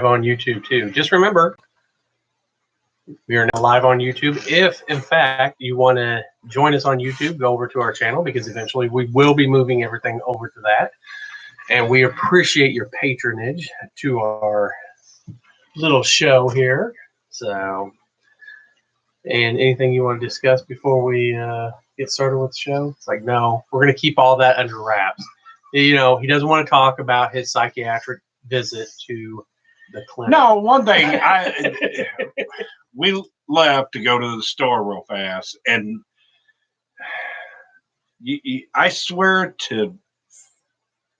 on YouTube too. Just remember, we are now live on YouTube. If, in fact, you want to join us on YouTube, go over to our channel because eventually we will be moving everything over to that. And we appreciate your patronage to our little show here. So, and anything you want to discuss before we get started with the show? It's like, no, we're going to keep all that under wraps. You know, he doesn't want to talk about his psychiatric visit to the clinic. No, one thing, we left to go to the store real fast, and I swear to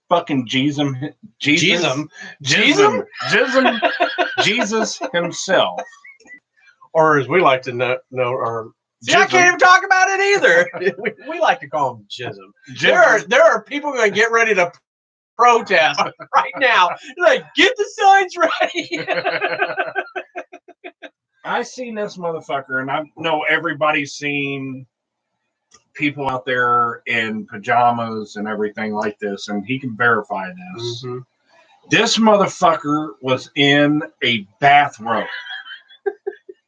fucking Jesus himself, or as we like to know, or See, I can't even talk about it either. we like to call him Jism. There are people going to get ready to protest right now. Like, get the signs ready. I seen this motherfucker, and I know everybody's seen people out there in pajamas and everything like this, and he can verify this. Mm-hmm. This motherfucker was in a bathrobe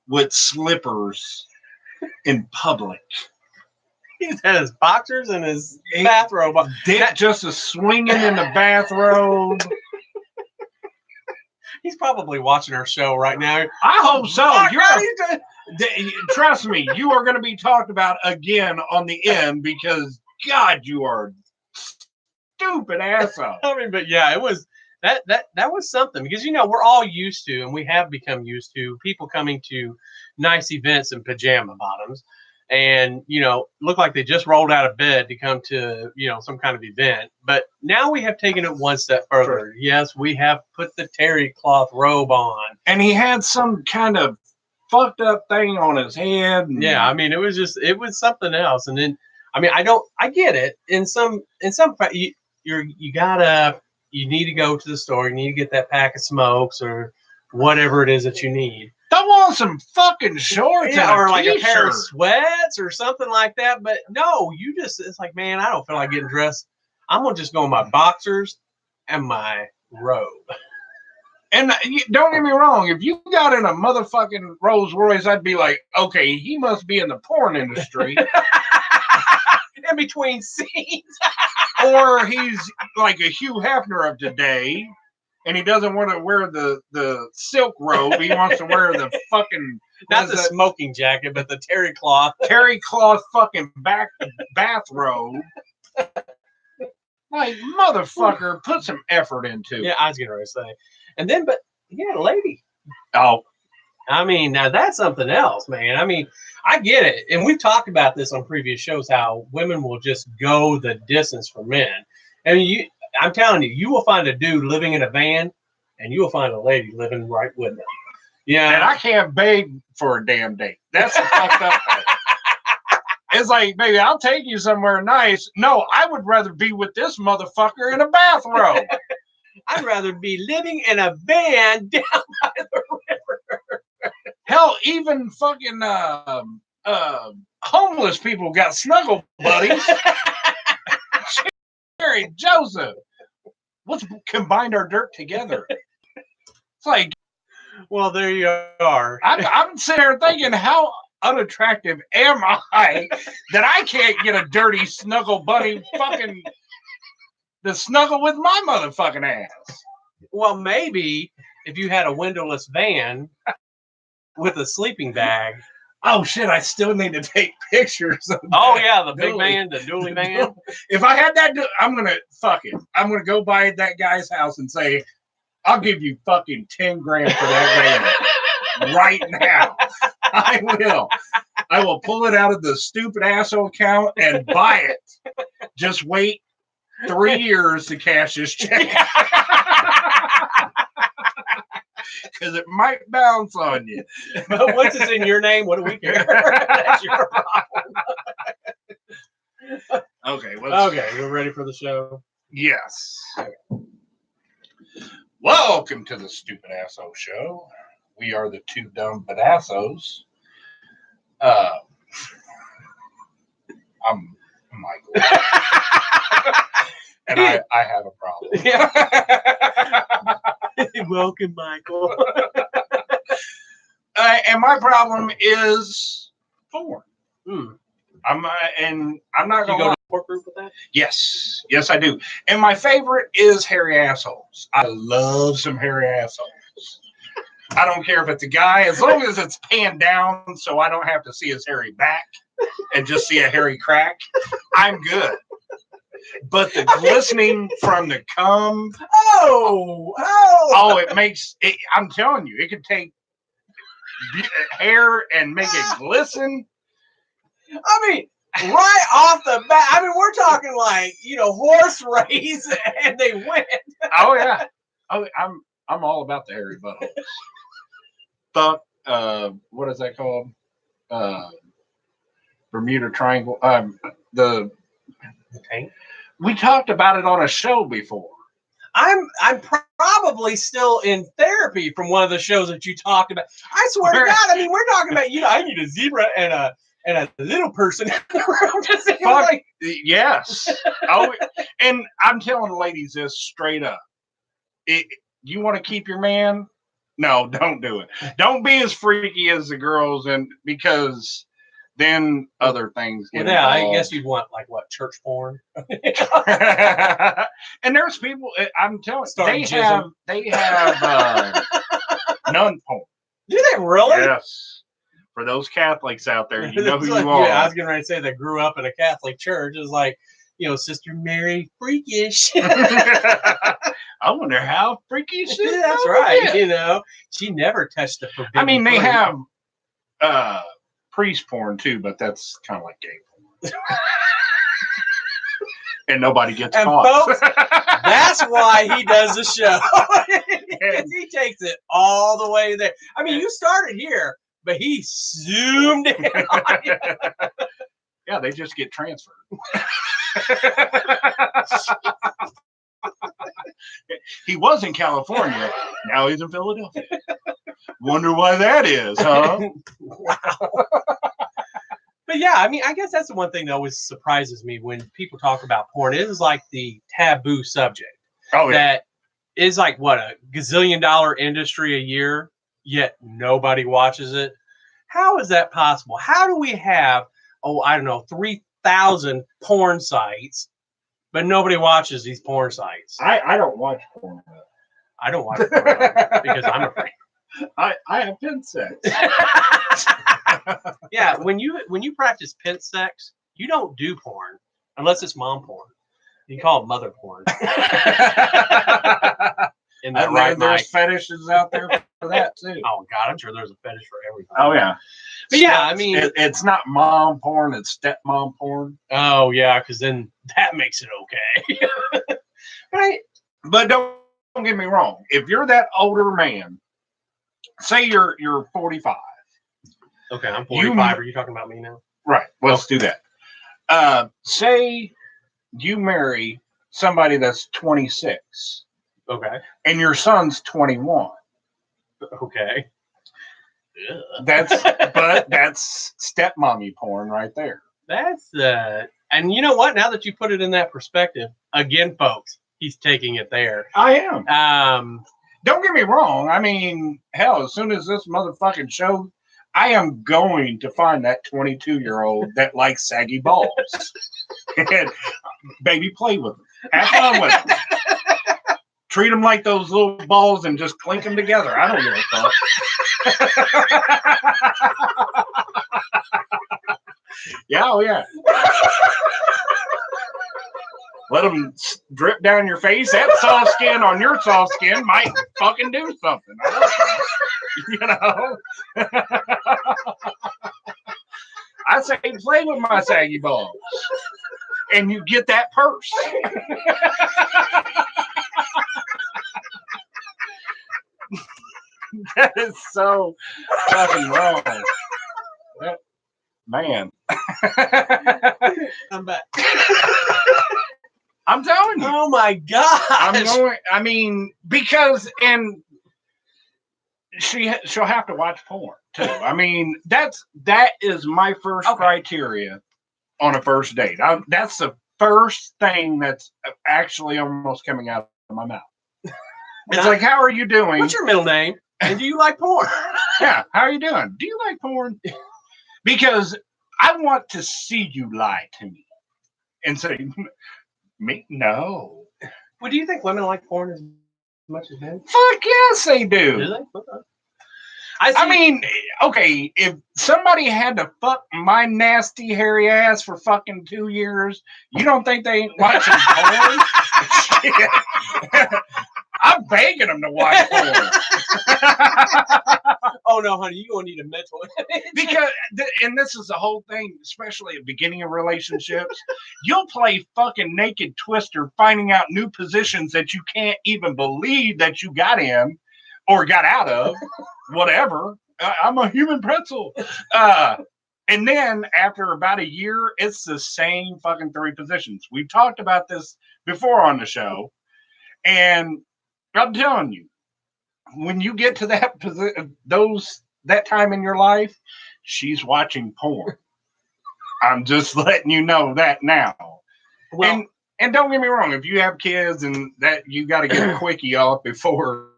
with slippers in public. He's had his boxers and his bathrobe. Dick just a swinging in the bathrobe. He's probably watching our show right now. I hope so. Trust me, you are going to be talked about again on the end because, God, you are stupid asshole. I mean, but yeah, it was that was something because, you know, we're all used to, and we have become used to, people coming to nice events in pajama bottoms and, you know, look like they just rolled out of bed to come to, you know, some kind of event. But now we have taken it one step further. Sure. Yes, we have put the terry cloth robe on. And he had some kind of fucked up thing on his head. Yeah, I mean, it was something else. And then, I mean, I get it. In some you need to go to the store. You need to get that pack of smokes or whatever it is that you need. I want some fucking shorts, or like a pair of sweats or something like that. But no, it's like, man, I don't feel like getting dressed. I'm gonna just go in my boxers and my robe. And don't get me wrong, if you got in a motherfucking Rolls Royce, I'd be like, okay, he must be in the porn industry. In between scenes. Or he's like a Hugh Hefner of today, and he doesn't want to wear the silk robe. He wants to wear the fucking... Not the smoking jacket, but the terry cloth. Terry cloth fucking bathrobe. Like, motherfucker, put some effort into it. Yeah, I was going to say. And then, but yeah, lady. Oh. I mean, now that's something else, man. I mean, I get it. And we've talked about this on previous shows, how women will just go the distance for men. I mean, I'm telling you, you will find a dude living in a van, and you will find a lady living right with them. Yeah. And I can't beg for a damn date. That's the fucked up thing. It's like, baby, I'll take you somewhere nice. No, I would rather be with this motherfucker in a bathrobe. I'd rather be living in a van down by the river. Hell, even fucking homeless people got snuggle buddies. Jerry, Joseph, let's combine our dirt together. It's like, well, there you are. I'm sitting there thinking, how unattractive am I that I can't get a dirty snuggle buddy fucking to snuggle with my motherfucking ass? Well, maybe if you had a windowless van with a sleeping bag. Oh shit! I still need to take pictures of Oh yeah, the big van, the dually van. If I had that, I'm gonna I'm gonna go by that guy's house and say, "I'll give you fucking 10 grand for that van right now." I will. I will pull it out of the stupid asshole account and buy it. Just wait 3 years to cash this check. Because it might bounce on you. But once it's in your name, what do we care? That's your problem. Okay. Okay, we're ready for the show? Yes. Okay. Welcome to the Stupid Asshole Show. We are the two dumb badassos. I'm Michael. And I have a problem. Yeah. Welcome, Michael. And my problem is porn. Hmm. I'm not Do you gonna go lie. to support group with that? Yes, I do. And my favorite is hairy assholes. I love some hairy assholes. I don't care if it's a guy, as long as it's panned down so I don't have to see his hairy back and just see a hairy crack. I'm good. But the glistening from the cum, it makes it. I'm telling you, it could take hair and make it glisten. I mean, right off the bat, I mean, we're talking like, horse race and they win. Oh yeah. Oh, I'm all about the hairy buttholes. But what is that called? Bermuda Triangle. The tank. We talked about it on a show before. I'm probably still in therapy from one of the shows that you talked about. I swear to God, I mean, we're talking about, I need a zebra and a little person in the room. Just like, yes. Oh, and I'm telling the ladies this straight up. You want to keep your man? No, don't do it. Don't be as freaky as the girls, and because then other things get Yeah, I involved. guess you'd want like what, church porn? And there's people. I'm telling you, Start they have nun porn. do they really? Yes. For those Catholics out there, you know who you are. Yeah, I was getting ready to say that grew up in a Catholic church. It's like, Sister Mary freakish. I wonder how freaky she is. That's right. She never touched the forbidden I mean, they fruit. have priest porn too, but that's kind of like gay porn. And nobody gets And caught. folks, that's why he does the show. Because he takes it all the way there. I mean, you started here, but he zoomed in on you. Yeah, they just get transferred. He was in California. Now he's in Philadelphia. Wonder why that is, huh? Wow. But yeah, I mean, I guess that's the one thing that always surprises me when people talk about porn. It is like the taboo subject. Oh, yeah. That is like, what, a gazillion-dollar industry a year, yet nobody watches it. How is that possible? How do we have, 3,000 porn sites, but nobody watches these porn sites? I don't watch porn. I don't watch porn because I'm afraid. I have pin sex. Yeah, when you practice pimp sex, you don't do porn unless it's mom porn. You call it mother porn. In that right, there's fetishes out there for that too. Oh God, I'm sure there's a fetish for everything. Oh yeah, but yeah, I mean, it's not mom porn; it's stepmom porn. Oh yeah, because then that makes it okay. Right? But don't get me wrong. If you're that older man, say you're 45. Okay, I'm 45. Are you talking about me now? Right. Let's do that. Say you marry somebody that's 26. Okay. And your son's 21. Okay. That's stepmommy porn right there. That's and you know what? Now that you put it in that perspective, again, folks, he's taking it there. I am. Um, Don't get me wrong. I mean, hell, as soon as this motherfucking show, I am going to find that 22-year-old that likes saggy balls. And baby, play with them. Have fun with them. Treat them like those little balls and just clink them together. I don't give a fuck. Yeah, oh yeah. Let them drip down your face. That soft skin on your soft skin might fucking do something. You know? I say play with my saggy balls. And you get that purse. That is so fucking wrong. Man. I'm back. I'm telling you. Oh my God. Because she'll have to watch porn too. I mean, that is my first criteria on a first date. That's the first thing that's actually almost coming out of my mouth. It's And like, how are you doing? what's your middle name? And do you like porn? Yeah, how are you doing? Do you like porn? Because I want to see you lie to me and say, me? No. Well, do you think women like porn as much as men? Fuck yes, they do. Do they? Okay. I mean, okay, if somebody had to fuck my nasty hairy ass for fucking 2 years, you don't think they ain't watching porn? Shit. I'm begging them to watch porn. oh no, honey, you're gonna need a mental image. Because, and this is the whole thing, especially at the beginning of relationships, you'll play fucking naked twister, finding out new positions that you can't even believe that you got in or got out of, whatever. I'm a human pretzel. And then after about a year, it's the same fucking 3 positions. We've talked about this before on the show. And I'm telling you, when you get to that that time in your life, she's watching porn. I'm just letting you know that now. Well, and don't get me wrong, if you have kids and that you got to get a quickie off before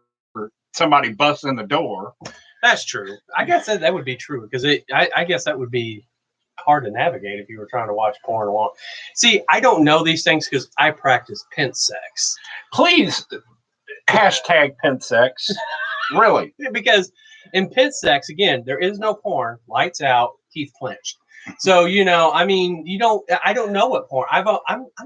somebody busts in the door. That's true. I guess that would be true because I guess that would be hard to navigate if you were trying to watch porn along. See, I don't know these things because I practice pent sex. Please hashtag pent sex. Really? Because in pent sex, again, there is no porn, lights out, teeth clenched. So, I mean, I don't know what porn. I'm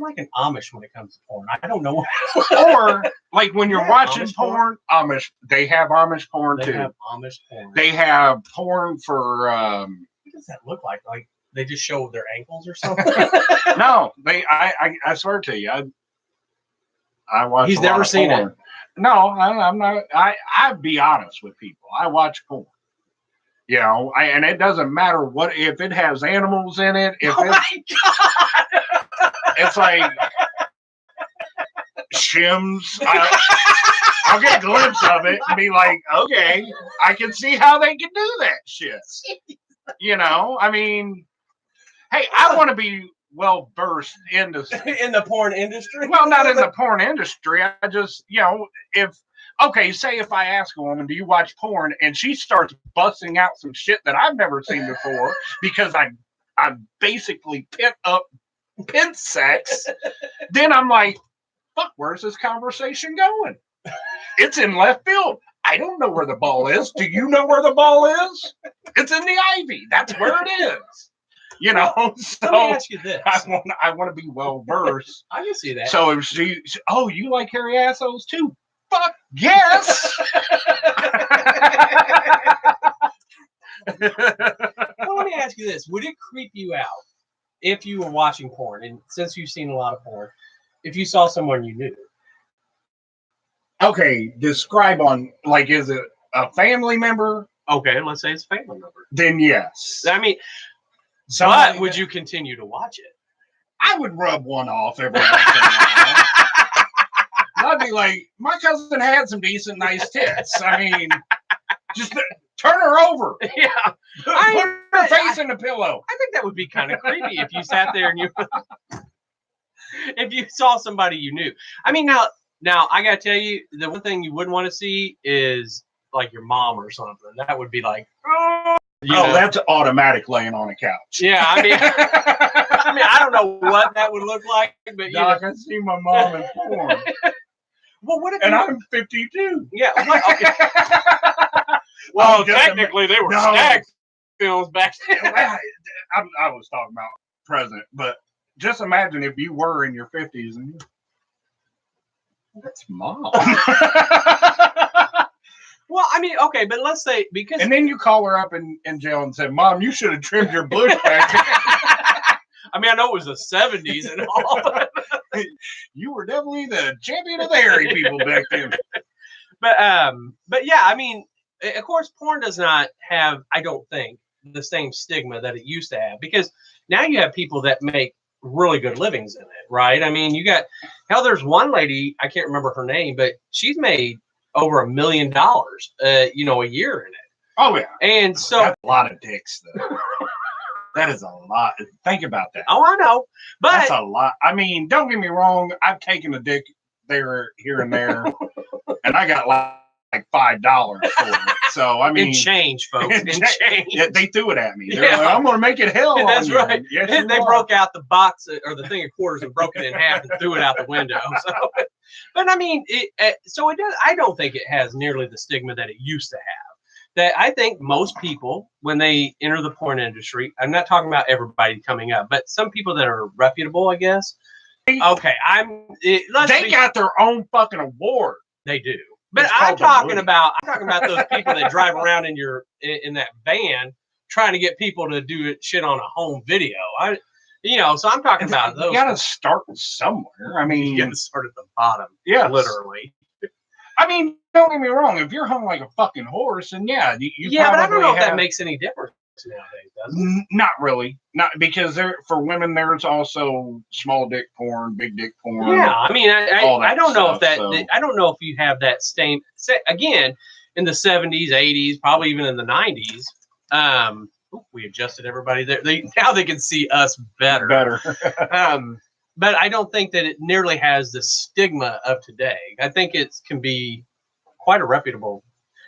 like an Amish when it comes to porn. I don't know what. Or like when you're watching porn, Amish, they have Amish porn too. They have Amish porn. They have porn for what does that look like? Like they just show their ankles or something? No, I swear to you, I watch. He's never seen it. No, I'm not. I'd be honest with people. I watch porn. And it doesn't matter what if it has animals in it. If my God! It's like shims. I'll get a glimpse of it and be like, okay, I can see how they can do that shit. I mean, hey, I want to be well versed in the porn industry. Well, not in the porn industry. I just, say if I ask a woman, do you watch porn? And she starts busting out some shit that I've never seen before because I basically pent sex. Then I'm like, fuck, where's this conversation going? It's in left field. I don't know where the ball is. Do you know where the ball is? It's in the ivy. That's where it is. So let me ask you this. I want to be well versed. I can see that. So if you like hairy assholes too? Fuck yes. Well, let me ask you this: would it creep you out if you were watching porn, and since you've seen a lot of porn, if you saw someone you knew? Okay, describe is it a family member? Okay, let's say it's a family member. Then yes. I mean, but would you continue to watch it? I would rub one off every once in a while. I'd be like, my cousin had some decent, nice tits. I mean, just turn her over. Yeah. Put her face in the pillow. I think that would be kind of creepy if you sat there and if you saw somebody you knew. I mean, now I got to tell you, the one thing you wouldn't want to see is like your mom or something. That would be like, that's automatic laying on a couch. Yeah, I mean, I don't know what that would look like, but I can see my mom in porn. Well, what if I'm 52? Yeah. Okay. Well, technically, they were stag films back then. I was talking about present, but just imagine if you were in your 50s and that's mom. Well, I mean, okay, but let's say because and then you call her up in jail and say, "Mom, you should have trimmed your bush back." I mean, I know it was the 70s and all, but you were definitely the champion of the hairy people back then. But yeah, I mean, of course, porn does not have, I don't think, the same stigma that it used to have, because now you have people that make really good livings in it, right? I mean, there's one lady, I can't remember her name, but she's made over $1 million, a year in it. Oh yeah, and so that's a lot of dicks though. That is a lot. Think about that. Oh, I know. But That's a lot. I mean, don't get me wrong. I've taken a dick there, here, and there, and I got like $5 for it. So I mean, in change, folks. In change. Yeah, they threw it at me. They're Yeah. like, I'm going to make it hell. That's on you. right. Yes, They you are. broke out the box or the thing of quarters and broke it in half and threw it out the window. So, but I mean, so it does. I don't think it has nearly the stigma that it used to have. That I think most people, when they enter the porn industry, I'm not talking about everybody coming up, but some people that are reputable, I guess. Okay, They got their own fucking award. They do. But It's I'm called talking about those people that drive around in that van trying to get people to do shit on a home video. So I'm talking about those. You got to start somewhere. I mean, you got to start at the bottom. Yeah, literally. I mean, don't get me wrong. If you're hung like a fucking horse, then yeah, you but I don't probably know if that have- makes any difference nowadays, does it? Not really. Not because for women, there's also small dick porn, big dick porn. Yeah, I mean, I don't know if stuff, I don't know if you have that same again in the 70s, 80s, probably even in the 90s. We adjusted everybody there. Now they can see us better. But I don't think that it nearly has the stigma of today. I think it can be quite a reputable.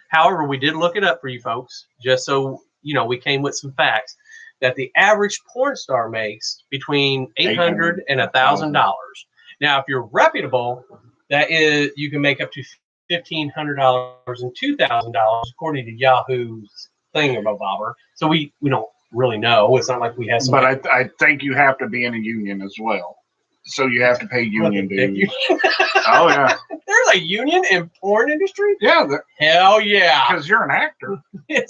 However, we did look it up for you folks, just so we came with some facts that the average porn star makes between $800 and $1,000. Now, if you're reputable, that is you can make up to $1,500 and $2,000 according to Yahoo's thingamabobber. So we don't really know. It's not like we have some. But I think you have to be in a union as well. So you have to pay union dues. Oh yeah. There's a union in porn industry? Yeah. Hell yeah. Because you're an actor. I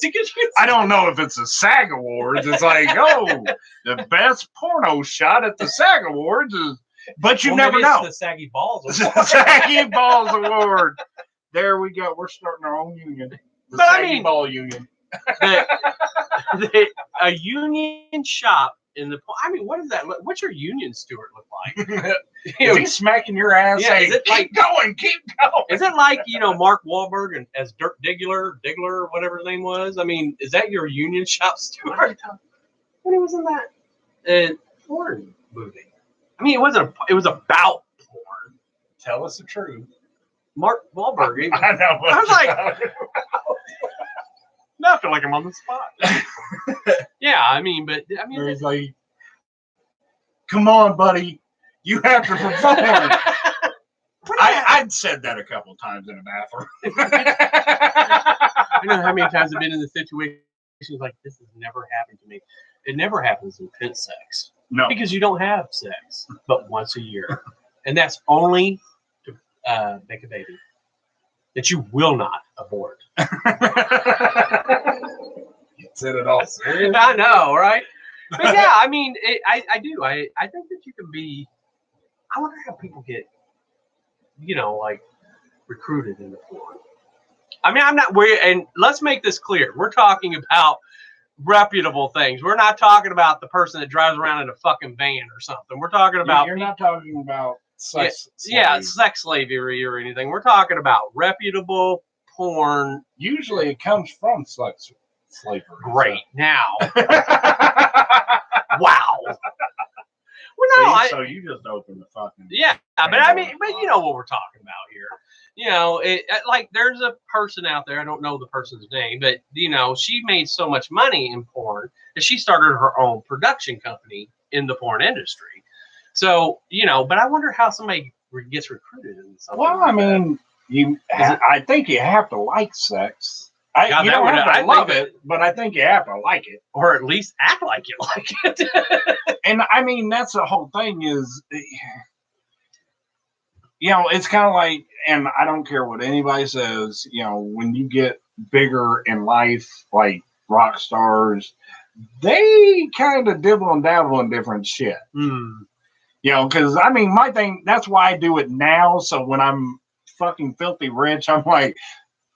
I don't know if it's a SAG Awards. It's like, the best porno shot at the SAG Awards is, but you never know. It's the Saggy Balls Award. Saggy Balls Award. There we go. We're starting our own union. The Saggy Ball Union. A union shop in the. I mean, what is that? What's your union steward look like? Is he smacking your ass? Yeah, saying, is it keep going. Is it like Mark Wahlberg and as Dirk Diggler, whatever his name was? I mean, is that your union shop steward? When he was in that porn movie. I mean, it wasn't. It was about porn. Tell us the truth. Mark Wahlberg. I know. I was like. Now I feel like I'm on the spot. Yeah, it's like, come on, buddy, you have to perform. I'd said that a couple times in a bathroom. I know how many times I've been in the situation like this has never happened to me. It never happens in fit sex. No, because you don't have sex but once a year, and that's only to make a baby that you will not abort. You said it all serious. I know, right? But yeah, I mean, I do. I think that you can be. I wonder how people get, like recruited into porn. I mean, I'm not. And let's make this clear. We're talking about reputable things. We're not talking about the person that drives around in a fucking van or something. We're talking about. You're not talking about sex. Sex slavery or anything. We're talking about reputable porn. Usually, it comes from sex slavery. Great. Now. Wow. Well, no, so you just opened the fucking. Yeah, but I mean, but you know what we're talking about here. Like there's a person out there. I don't know the person's name, but she made so much money in porn that she started her own production company in the porn industry. So but I wonder how somebody gets recruited in something. Well, like I mean, I think you have to like sex. God, you don't have to love it, but I think you have to like it. Or at least act like you like it. And I mean, that's the whole thing is, it's kind of like, and I don't care what anybody says, when you get bigger in life, like rock stars, they kind of dibble and dabble in different shit. Because I mean, my thing, that's why I do it now. So when I'm fucking filthy rich, I'm like,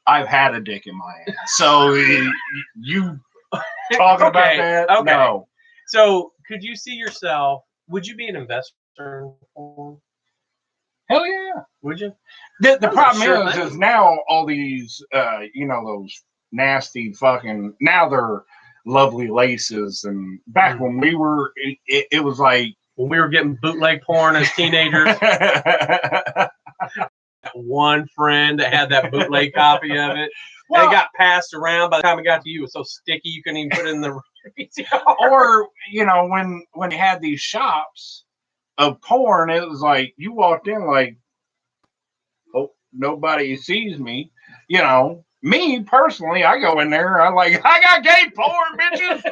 I've had a dick in my ass. So you talking about that? Okay. No. So could you see yourself? Would you be an investor in porn? Hell yeah. Would you? The problem is now all these, those nasty fucking, now they're lovely laces. And back when we were, it was like when we were getting bootleg porn as teenagers. One friend that had that bootleg copy of it. Well, it got passed around. By the time it got to you, it was so sticky you couldn't even put it in the VCR. Or, you know, when you had these shops of porn, it was like you walked in like, oh, nobody sees me. You know, me personally, I go in there, I got gay porn, bitches.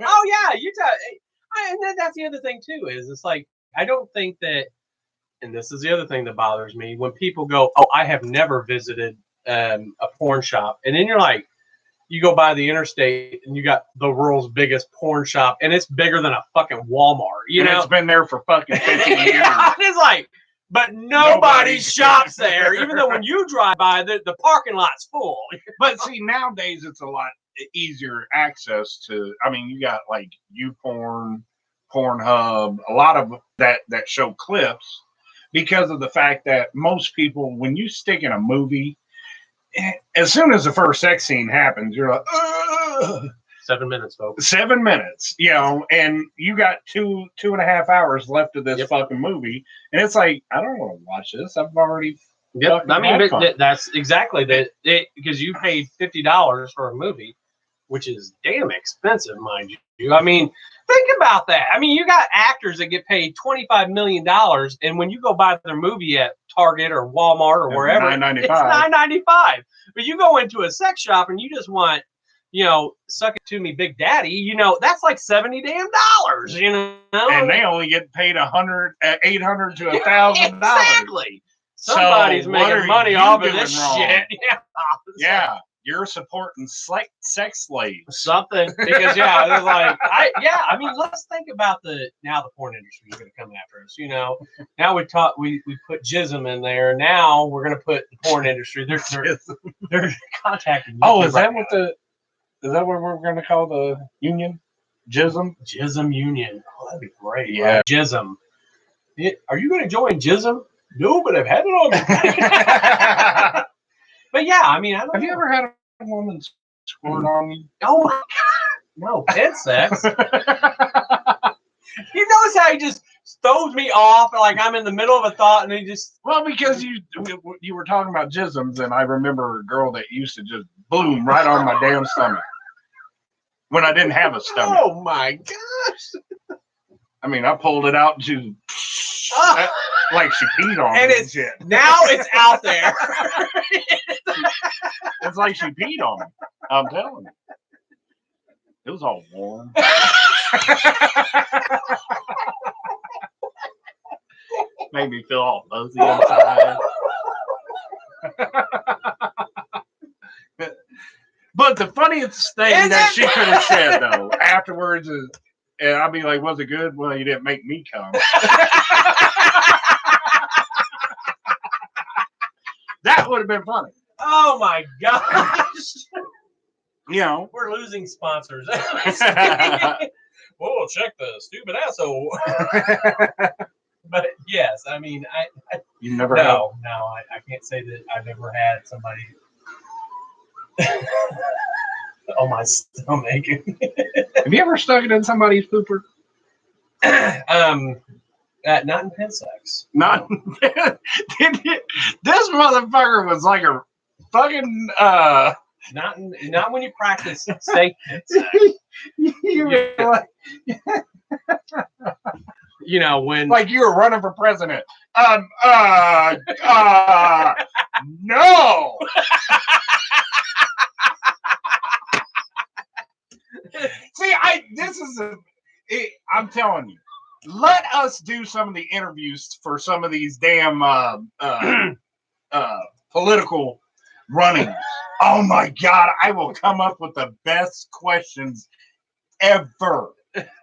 Oh yeah, and then that's the other thing too. Is it's like I don't think that, and this is the other thing that bothers me when people go, "Oh, I have never visited a porn shop," and then you're like, you go by the interstate and you got the world's biggest porn shop, and it's bigger than a fucking Walmart. You know, it's been there for fucking 50 years. It's like, but nobody shops there, even though when you drive by, the parking lot's full. But see, nowadays it's a lot easier access to. I mean, you got like YouPorn, Pornhub, a lot of that show clips because of the fact that most people, when you stick in a movie, as soon as the first sex scene happens, you're like, ugh. 7 minutes, folks. 7 minutes, you know, and you got 2.5 hours left of this fucking movie, and it's like, I don't want to watch this. I've already. Yep. I mean, that's exactly that. Because you paid $50 for a movie, which is damn expensive, mind you. I mean, think about that. I mean, you got actors that get paid $25 million, and when you go buy their movie at Target or Walmart or wherever, $9.95. it's $9.95. But you go into a sex shop and you just want, you know, suck it to me, Big Daddy. You know, that's like $70 damn dollars. You know, and they only get paid $800 to $1,000. Exactly. Somebody's making money off of this shit. Yeah. You're supporting sex slaves. Something, because they're like, I mean, let's think about the porn industry is going to come after us. You know, now we put jism in there. Now we're going to put the porn industry. They're contacting. Oh, is that what we're going to call the union? Jism? Jism union. Oh, that'd be great. Yeah. Right? Jism. Are you going to join jism? No, but I've had it on. But yeah, I mean, have you ever had a woman squirt on you? Oh my God. No, pet sex. You notice how he just throws me off, like I'm in the middle of a thought, and he just. Well, because you were talking about jisms, and I remember a girl that used to just boom right on my damn stomach when I didn't have a stomach. Oh my gosh! I mean, I pulled it out to. Like she peed on and me. It's shit. Now it's out there. It's like she peed on me. I'm telling you. It was all warm. Made me feel all fuzzy inside. But the funniest thing that she could have said, though, afterwards is, and I'd be like, was it good? Well, you didn't make me come. That would have been funny. Oh my gosh. You know. We're losing sponsors. Whoa, check the stupid asshole. But yes, I mean, you never No, I can't say that I've ever had somebody on my stomach. Have you ever stuck it in somebody's pooper? Not in pen sex. Not. This motherfucker was like a fucking. Not when you practice safe pen sex. You know, when like you were running for president. No. See, I'm telling you, let us do some of the interviews for some of these damn political runnings. Oh my God, I will come up with the best questions ever.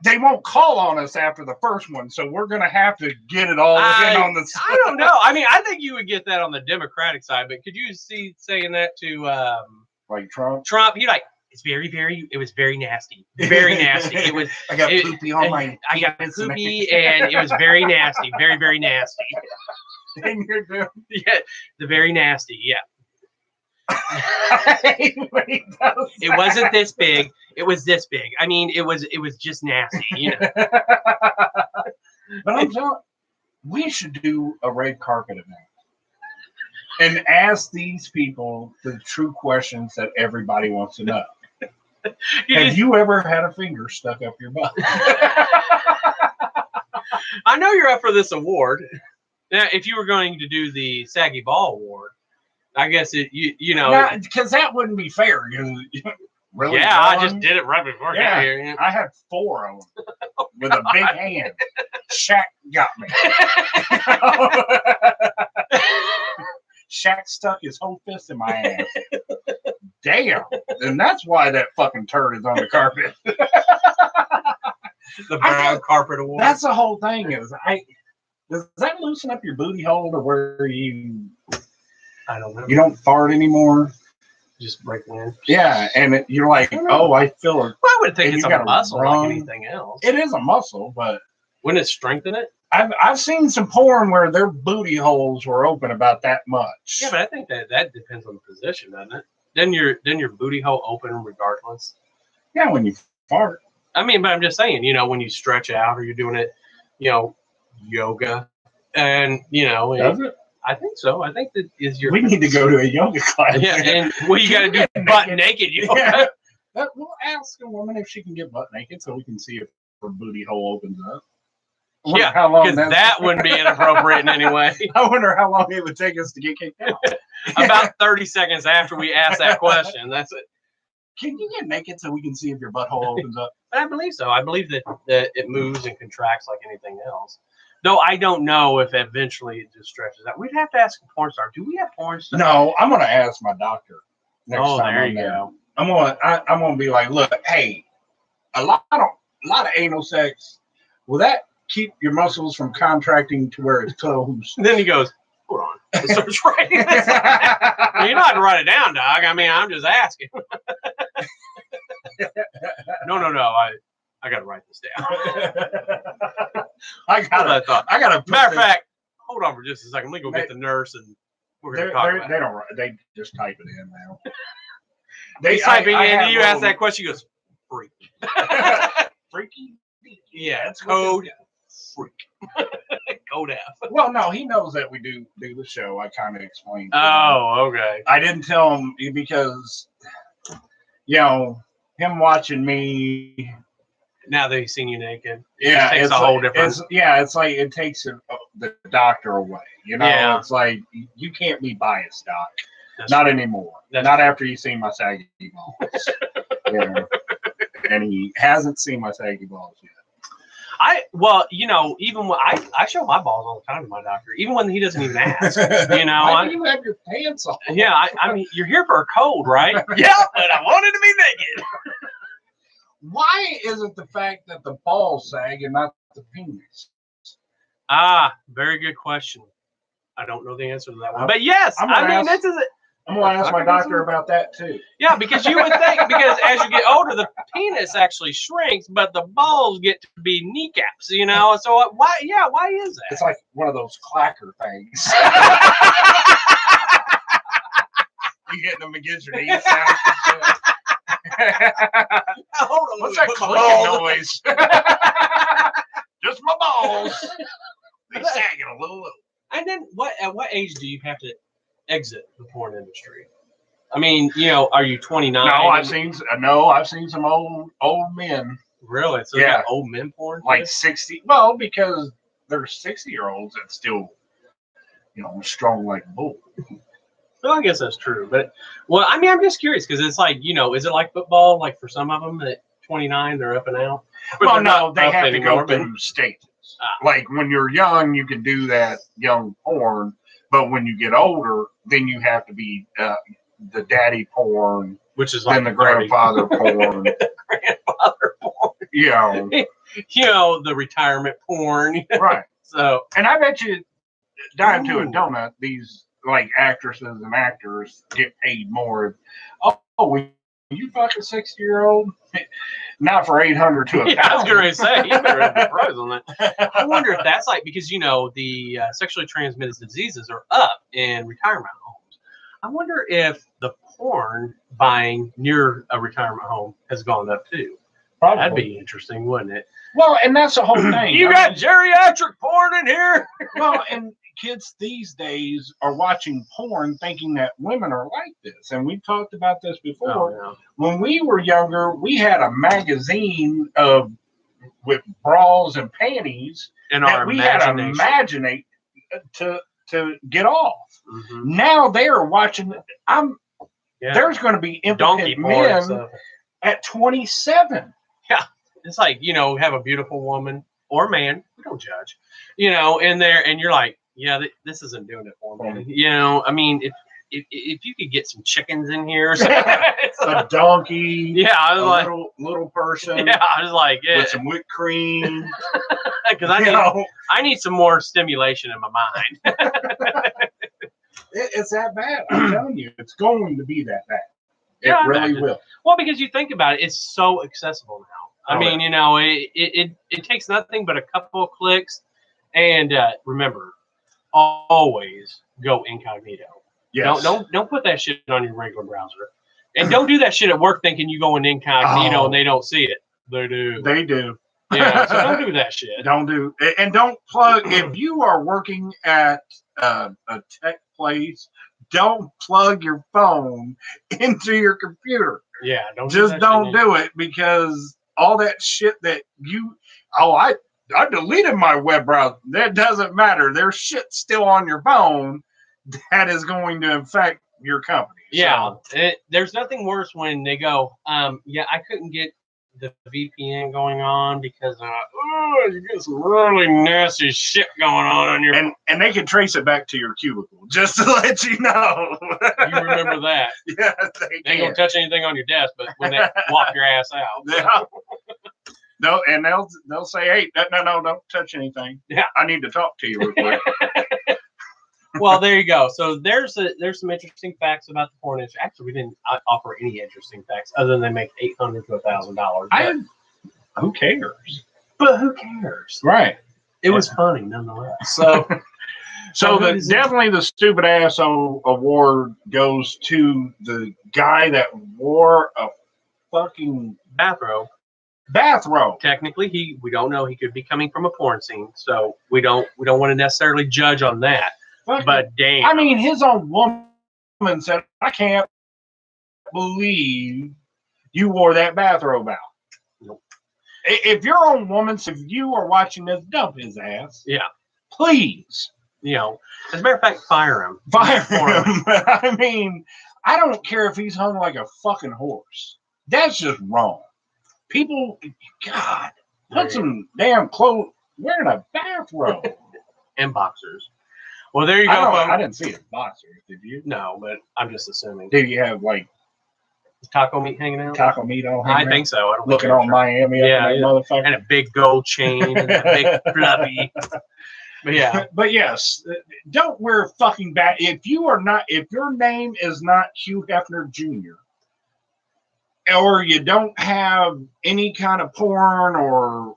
They won't call on us after the first one, so we're going to have to get it all in on the side. I don't know. I mean, I think you would get that on the Democratic side, but could you see saying that to like Trump? Trump, you're like, it was very nasty. Very nasty. It was. I got poopy on my. I got poopy, and it was very nasty. Very, very nasty. And you're doing. Yeah, the very nasty. Yeah. It wasn't this big. It was this big. I mean, it was just nasty, you know. But I'm telling, we should do a red carpet event and ask these people the true questions that everybody wants to know. Have you ever had a finger stuck up your butt? I know you're up for this award. Now, if you were going to do the Saggy Ball Award, I guess you know, because that wouldn't be fair. Really? Yeah, I just did it right before I got here. Yeah. I had 4 of them with a big hand. Shaq got me. Shaq stuck his whole fist in my ass. Damn. And that's why that fucking turd is on the carpet. The brown carpet award. That's the whole thing. Does that loosen up your booty hole to where I don't know. You don't fart anymore? Just break wind. Yeah, and you're like, oh, I feel it. Well, I would think it's a muscle like anything else. It is a muscle, but wouldn't it strengthen it? I've seen some porn where their booty holes were open about that much. Yeah, but I think that depends on the position, doesn't it? Then your booty hole open regardless. Yeah, when you fart. I mean, but I'm just saying, you know, when you stretch out or you're doing it, you know, yoga, and you know, does it? I think so. I think that is your. We need to go to a yoga class. Yeah, and what you got to do butt naked. Yoga. Yeah. We'll ask a woman if she can get butt naked so we can see if her booty hole opens up. Yeah, because that wouldn't be inappropriate in any way. I wonder how long it would take us to get kicked out. About 30 seconds after we ask that question. That's it. Can you get naked so we can see if your butthole opens up? I believe so. I believe that it moves and contracts like anything else. Though I don't know if eventually it just stretches out. We'd have to ask a porn star. Do we have porn stars? No, I'm going to ask my doctor next time. There you go. I'm going to be like, look, hey, a lot of anal sex. Will that keep your muscles from contracting to where it's closed? And then he goes, hold on. He starts writing this. Well, you don't have to write it down, dog. I mean, I'm just asking. No. I got to write this down. I got to. Matter of fact, hold on for just a second. Let me go get the nurse and we're going to talk about it. They just type it in now. He's typing in. You ask that question. He goes, freak. Freaky? Yeah, it's code freak. Code F. Well, no, he knows that we do the show. I kind of explained. Oh, okay. I didn't tell him because, you know, him watching me. Now that he's seen you naked, yeah, it's a whole different. It's like it takes the doctor away. You know, It's like you can't be biased, doc. Not anymore. Not after you've seen my saggy balls. And he hasn't seen my saggy balls yet. Even when I show my balls all the time to my doctor, even when he doesn't even ask. You know, why do you have your pants on? Yeah, I mean, you're here for a code, right? Yeah, but I wanted to be naked. Why is it the fact that the balls sag and not the penis? Very good question. I don't know the answer to that one, but yes, I'm going to ask my doctor about that too. Yeah, because you would think as you get older, the penis actually shrinks, but the balls get to be kneecaps. You know, so why is that? It's like one of those clacker things. You hitting them against your knees. Hold on, what's that clicking noise? Just my balls. They sagging a little. And then, at what age do you have to exit the porn industry? I mean, you know, are you 29? No, I've seen some old men. Really? So they got old men porn? Like 60. Well, because there's 60-year-olds that still, you know, strong like a bull. Well, I guess that's true. But, I mean, I'm just curious because it's like, you know, is it like football? Like for some of them at 29, they're up and out? Well, no, they have to go through stages. Like when you're young, you can do that young porn. But when you get older, then you have to be the daddy porn. Which is like the grandfather porn. Grandfather porn. You know. You know, the retirement porn. Right. So. And I bet you, dime to a donut, these like actresses and actors get paid more. When you fuck a 60-year-old, not for $800 to $1,000. I was going to say, you better have the price on that. I wonder if that's like because you know the sexually transmitted diseases are up in retirement homes. I I wonder if the porn buying near a retirement home has gone up too. Probably. That'd be interesting, wouldn't it? Well, and that's the whole thing. You got geriatric porn in here? Well, and kids these days are watching porn thinking that women are like this. And we've talked about this before. Oh, yeah. When we were younger, we had a magazine with bras and panties In that our we had to imagination. imagine to get off. Mm-hmm. Now they are watching. Yeah. There's going to be donkey impotent porn and men stuff. at 27. It's like, have a beautiful woman or man, we don't judge, in there, and you're like, yeah, this isn't doing it for me. I mean, if you could get some chickens in here, or something, A donkey. yeah, I was like, little person. yeah, I was like, yeah, With some whipped cream. because I need some more stimulation in my mind. It's that bad. I'm telling you, it's going to be that bad. It Yeah, I really imagine. will. Well, because you think about it, it's so accessible now. I Oh, mean, it takes nothing but a couple of clicks, and remember, always go incognito. Yes. Don't put that shit on your regular browser, and don't do that shit at work thinking you go in incognito and they don't see it. They do. They do. Yeah, so don't do that shit. And don't plug. If you are working at a tech place, don't plug your phone into your computer. Yeah, don't do it, because all that shit that I deleted my web browser. That doesn't matter. There's shit still on your phone that is going to infect your company. Yeah, there's nothing worse when they go, yeah, I couldn't get the VPN going on because you get some really nasty shit going on your and they can trace it back to your cubicle, just to let you know. You remember that. Yeah, They ain't gonna touch anything on your desk, but when they walk your ass out. Yeah. No, and they'll say, hey, no, don't touch anything. Yeah, I need to talk to you real quick. Well, there you go. So there's some interesting facts about the porn industry. Actually, we didn't offer any interesting facts other than they make $800 to $1,000. Who cares? But who cares? Right. It was funny nonetheless. So definitely the stupid asshole award goes to the guy that wore a fucking bathrobe. Technically, we don't know. He could be coming from a porn scene, so we don't want to necessarily judge on that. But damn, I mean, his own woman said, "I can't believe you wore that bathrobe out." Nope. If your own woman, if you are watching this, dump his ass. Yeah, please. As a matter of fact, fire him. Fire him. I mean, I don't care if he's hung like a fucking horse. That's just wrong. People, God, put some damn clothes, wearing a bathrobe. And boxers. Well, there you go. I didn't see his boxers, did you? No, but I'm just assuming. Did he have like taco meat hanging out? Taco meat on him? I think so. I don't looking all Miami, yeah, motherfucker, and a big gold chain and a big fluffy. But yeah, but yes, don't wear a fucking if your name is not Hugh Hefner Jr., or you don't have any kind of porn or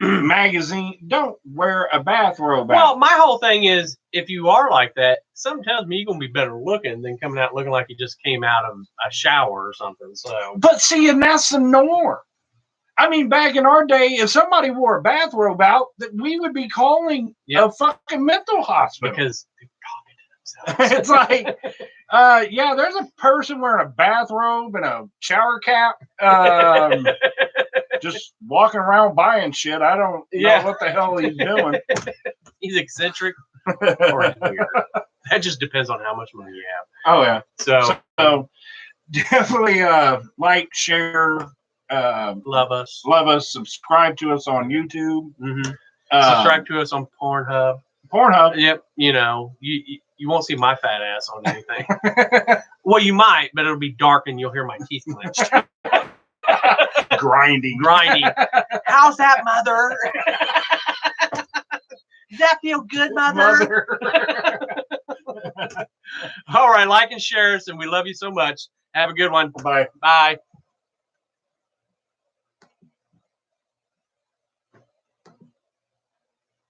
magazine, don't wear a bathrobe. Well, my whole thing is, if you are like that, something tells me you're gonna be better looking than coming out looking like you just came out of a shower or something. So, but see, and that's the norm. I mean, back in our day, if somebody wore a bathrobe out, that we would be calling a fucking mental hospital, because they're talking to themselves. It's like, yeah, there's a person wearing a bathrobe and a shower cap, just walking around buying shit. I don't know what the hell he's doing. He's eccentric or he's weird. That just depends on how much money you have. Oh yeah. So definitely like, share, love us, subscribe to us on YouTube. Mm-hmm. Subscribe to us on Pornhub. Yep. You won't see my fat ass on anything. Well, you might, but it'll be dark and you'll hear my teeth clenched. Grinding. How's that, mother? Does that feel good, mother? All right, like and share us, and we love you so much. Have a good one. Bye. Bye.